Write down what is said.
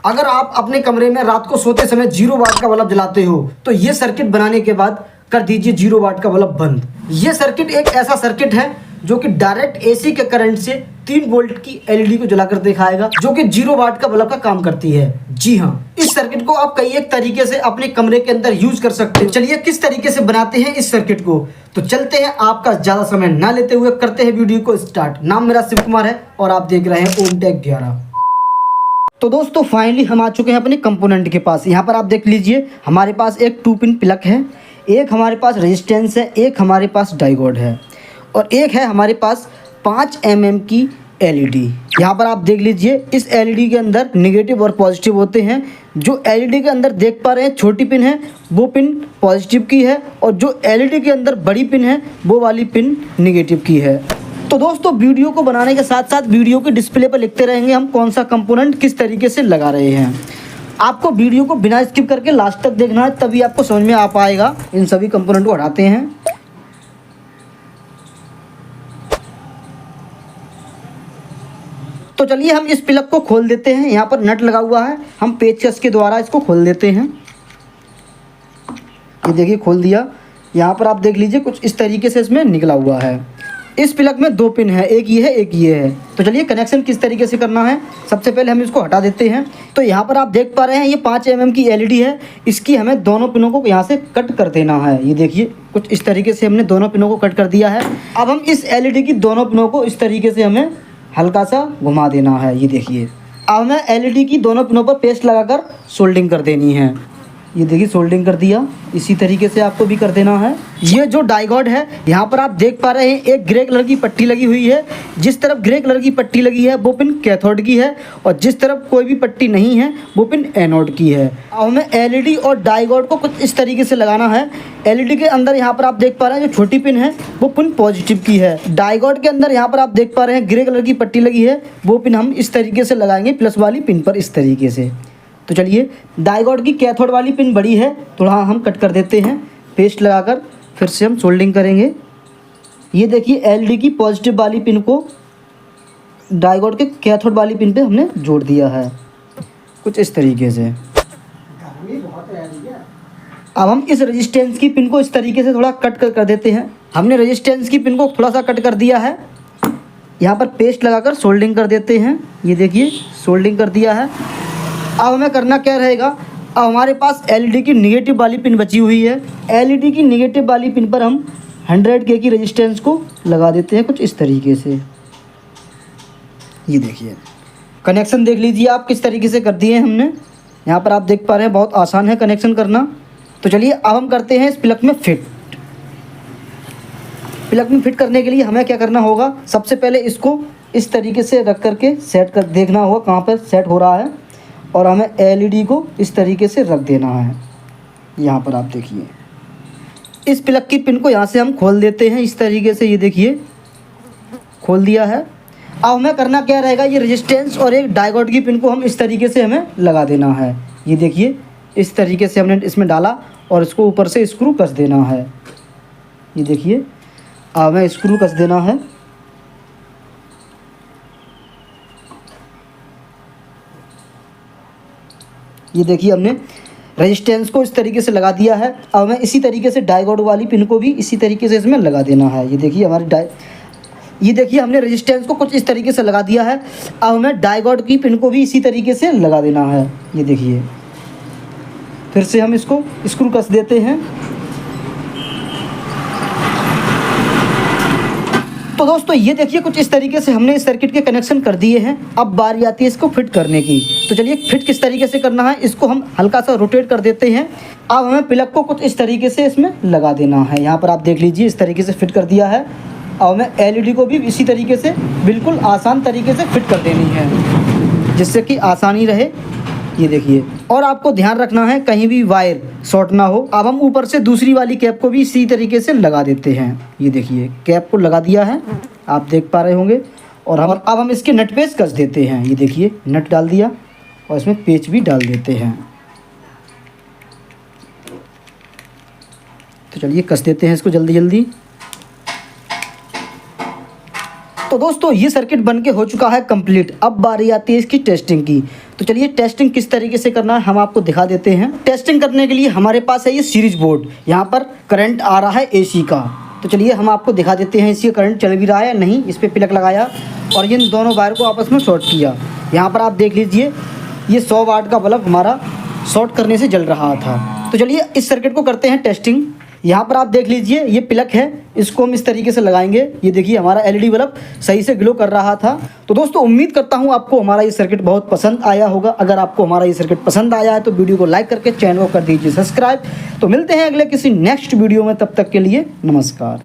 अगर आप अपने कमरे में रात को सोते समय 0 वाट का बल्ब जलाते हो तो ये सर्किट बनाने के बाद कर दीजिए 0 वाट का बल्ब बंद। ये सर्किट एक ऐसा सर्किट है जो कि डायरेक्ट एसी के करंट से 3 वोल्ट की एलईडी को जलाकर दिखाएगा, जो कि 0 वाट का बल्ब का काम करती है। जी हाँ, इस सर्किट को आप कई एक तरीके से अपने कमरे के अंदर यूज कर सकते हैं। चलिए किस तरीके से बनाते हैं इस सर्किट को, तो चलते हैं। आपका ज्यादा समय ना लेते हुए करते हैं वीडियो को स्टार्ट। नाम मेरा शिव कुमार है और आप देख रहे हैं ओम टेक 11। तो दोस्तों फाइनली हम आ चुके हैं अपने कंपोनेंट के पास। यहाँ पर आप देख लीजिए हमारे पास एक 2 पिन प्लग है, एक हमारे पास रेजिस्टेंस है, एक हमारे पास डायोड है और एक है हमारे पास 5 mm की एलईडी। यहाँ पर आप देख लीजिए इस एलईडी के अंदर नेगेटिव और पॉजिटिव होते हैं। जो एलईडी के अंदर देख पा रहे हैं छोटी पिन है वो पिन पॉजिटिव की है और जो एलईडी के अंदर बड़ी पिन है वो वाली पिन नेगेटिव की है। तो दोस्तों वीडियो को बनाने के साथ साथ वीडियो के डिस्प्ले पर लिखते रहेंगे हम कौन सा कंपोनेंट किस तरीके से लगा रहे हैं। आपको वीडियो को बिना स्किप करके लास्ट तक देखना है, तभी आपको समझ में आ पाएगा। इन सभी कंपोनेंट को हटाते हैं। तो चलिए हम इस प्लग को खोल देते हैं। यहाँ पर नट लगा हुआ है, हम पेचकस के द्वारा इसको खोल देते हैं। ये देखिए खोल दिया। यहाँ पर आप देख लीजिए कुछ इस तरीके से इसमें निकला हुआ है। इस प्लग में 2 पिन है, एक ये है एक ये है। तो चलिए कनेक्शन किस तरीके से करना है, सबसे पहले हम इसको हटा देते हैं। तो यहाँ पर आप देख पा रहे हैं ये 5 mm की एलईडी है। इसकी हमें दोनों पिनों को यहाँ से कट कर देना है। ये देखिए कुछ इस तरीके से हमने दोनों पिनों को कट कर दिया है। अब हम इस एलईडी की दोनों पिनों को इस तरीके से हमें हल्का सा घुमा देना है। ये देखिए अब हमें एलईडी की दोनों पिनों पर पेस्ट लगाकर सोल्डिंग कर देनी है। ये देखिए सोल्डिंग कर दिया। इसी तरीके से आपको भी कर देना है। ये जो डायोड है यहाँ पर आप देख पा रहे हैं एक ग्रे कलर की पट्टी लगी हुई है। जिस तरफ ग्रे कलर की पट्टी लगी है वो पिन कैथोड की है और जिस तरफ कोई भी पट्टी नहीं है वो पिन एनोड की है। अब हमें एलईडी और डायोड को कुछ इस तरीके से लगाना है। एलईडी के अंदर यहाँ पर आप देख पा रहे हैं जो छोटी पिन है वो पिन पॉजिटिव की है। डायोड के अंदर यहाँ पर आप देख पा रहे हैं ग्रे कलर की पट्टी लगी है, वो पिन हम इस तरीके से लगाएंगे प्लस वाली पिन पर इस तरीके से। तो चलिए डायोड की कैथोड वाली पिन बड़ी है, थोड़ा हम कट कर देते हैं पेस्ट लगाकर, फिर से हम सोल्डिंग करेंगे। ये देखिए एलईडी की पॉजिटिव वाली पिन को डायोड के कैथोड वाली पिन पे हमने जोड़ दिया है कुछ इस तरीके से। अब हम इस रेजिस्टेंस की पिन को इस तरीके से थोड़ा कट कर देते हैं। हमने रेजिस्टेंस की पिन को थोड़ा सा कट कर दिया है। यहाँ पर पेस्ट लगाकर सोल्डिंग कर देते हैं। ये देखिए सोल्डिंग कर दिया है। अब हमें करना क्या रहेगा, अब हमारे पास एलईडी की नेगेटिव वाली पिन बची हुई है। एलईडी की नेगेटिव वाली पिन पर हम 100K की रेजिस्टेंस को लगा देते हैं कुछ इस तरीके से। ये देखिए कनेक्शन देख लीजिए आप किस तरीके से कर दिए हैं हमने। यहाँ पर आप देख पा रहे हैं बहुत आसान है कनेक्शन करना। तो चलिए अब हम करते हैं इस प्लग में फिट। प्लग में फिट करने के लिए हमें क्या करना होगा, सबसे पहले इसको इस तरीके से रख करके सेट कर देखना होगा कहाँ पर सेट हो रहा है और हमें एलईडी को इस तरीके से रख देना है। यहाँ पर आप देखिए इस प्लग की पिन को यहाँ से हम खोल देते हैं इस तरीके से। ये देखिए खोल दिया है। अब हमें करना क्या रहेगा, ये रेजिस्टेंस और एक डायोड की पिन को हम इस तरीके से हमें लगा देना है। ये देखिए इस तरीके से हमने इसमें डाला और इसको ऊपर से स्क्रू कस देना है। ये देखिए अब हमें स्क्रू कस देना है। ये देखिए हमने रेजिस्टेंस को इस तरीके से लगा दिया है। अब हमें इसी तरीके से डायोड वाली पिन को भी इसी तरीके से इसमें लगा देना है। ये देखिए ये देखिए हमने रेजिस्टेंस को कुछ इस तरीके से लगा दिया है। अब हमें डायोड की पिन को भी इसी तरीके से लगा देना है। ये देखिए फिर से हम इसको स्क्रू कस देते हैं। तो दोस्तों ये देखिए कुछ इस तरीके से हमने इस सर्किट के कनेक्शन कर दिए हैं। अब बारी आती है इसको फिट करने की। तो चलिए फिट किस तरीके से करना है, इसको हम हल्का सा रोटेट कर देते हैं। अब हमें प्लग को कुछ इस तरीके से इसमें लगा देना है। यहाँ पर आप देख लीजिए इस तरीके से फिट कर दिया है। अब हमें एलईडी को भी इसी तरीके से बिल्कुल आसान तरीके से फिट कर देनी है जिससे कि आसानी रहे। ये देखिए और आपको ध्यान रखना है कहीं भी वायर शॉर्ट ना हो। अब हम ऊपर से दूसरी वाली कैप को भी इसी तरीके से लगा देते हैं। ये देखिए कैप को लगा दिया है, आप देख पा रहे होंगे। और अब हम इसके नट पेच कस देते हैं। ये देखिए नट डाल दिया और इसमें पेच भी डाल देते हैं। तो चलिए कस देते हैं इसको जल्दी जल्दी। तो दोस्तों ये सर्किट बनके हो चुका है कंप्लीट। अब बारी आती है इसकी टेस्टिंग की। तो चलिए टेस्टिंग किस तरीके से करना है हम आपको दिखा देते हैं। टेस्टिंग करने के लिए हमारे पास है ये सीरीज बोर्ड, यहाँ पर करंट आ रहा है AC का। तो चलिए हम आपको दिखा देते हैं इसका करंट चल भी रहा है नहीं। इस पर प्लग लगाया और इन दोनों वायर को आपस में शॉर्ट किया। यहाँ पर आप देख लीजिए ये 100 वाट का बल्ब हमारा शॉर्ट करने से जल रहा था। तो चलिए इस सर्किट को करते हैं टेस्टिंग। यहाँ पर आप देख लीजिए ये प्लग है, इसको हम इस तरीके से लगाएंगे। ये देखिए हमारा LED बल्ब सही से ग्लो कर रहा था। तो दोस्तों उम्मीद करता हूँ आपको हमारा ये सर्किट बहुत पसंद आया होगा। अगर आपको हमारा ये सर्किट पसंद आया है तो वीडियो को लाइक करके चैनल को कर दीजिए सब्सक्राइब। तो मिलते हैं अगले किसी नेक्स्ट वीडियो में, तब तक के लिए नमस्कार।